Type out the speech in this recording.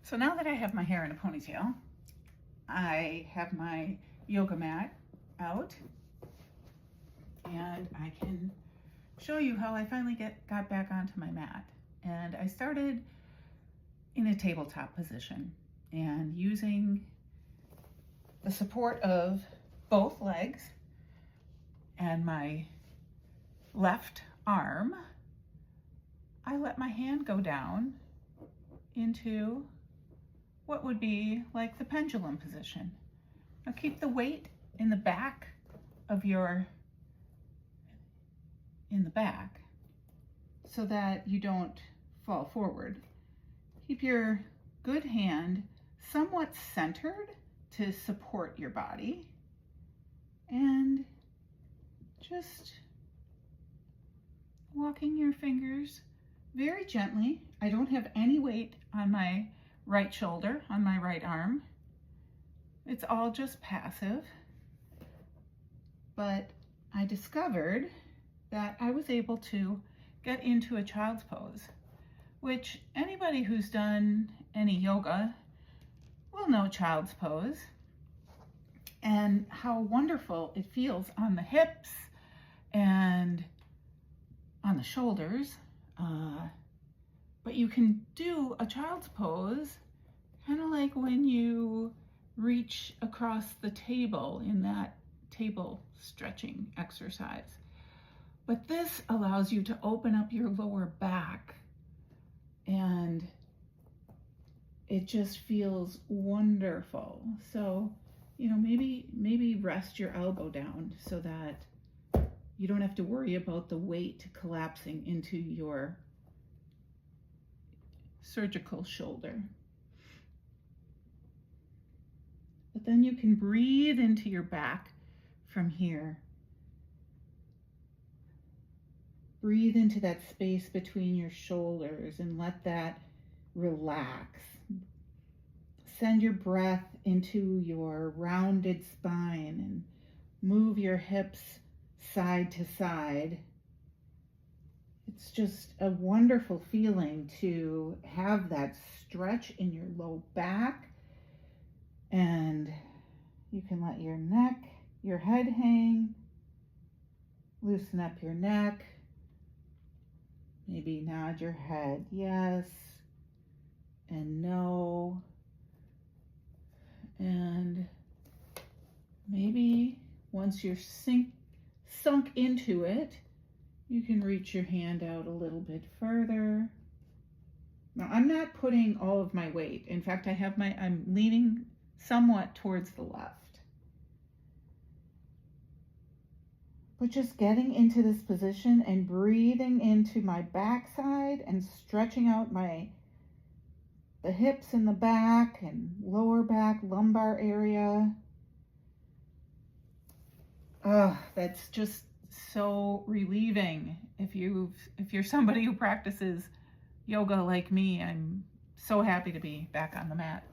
So now that I have my hair in a ponytail, I have my yoga mat out and I can show you how I finally got back onto my mat. And I started in a tabletop position and using the support of both legs and my left arm, I let my hand go down into what would be like the pendulum position. Now keep the weight in the back of in the back so that you don't fall forward. Keep your good hand somewhat centered to support your body and just walking your fingers very gently. I don't have any weight on my right shoulder, on my right arm. It's all just passive. But I discovered that I was able to get into a child's pose, which anybody who's done any yoga will know child's pose and how wonderful it feels on the hips and on the shoulders. But you can do a child's pose kind of like when you reach across the table in that table stretching exercise. But this allows you to open up your lower back and it just feels wonderful. So, you know, maybe rest your elbow down so that you don't have to worry about the weight collapsing into your surgical shoulder. But then you can breathe into your back from here. Breathe into that space between your shoulders and let that relax. Send your breath into your rounded spine and move your hips side to side. It's just a wonderful feeling to have that stretch in your low back, and you can let your neck, your head hang, loosen up your neck, maybe nod your head yes and no, and maybe once you're sunk into it, you can reach your hand out a little bit further. Now, I'm not putting all of my weight. In fact, I'm leaning somewhat towards the left. But just getting into this position and breathing into my backside and stretching out the hips in the back and lower back, lumbar area. Oh, that's just so relieving. If you're somebody who practices yoga like me, I'm so happy to be back on the mat.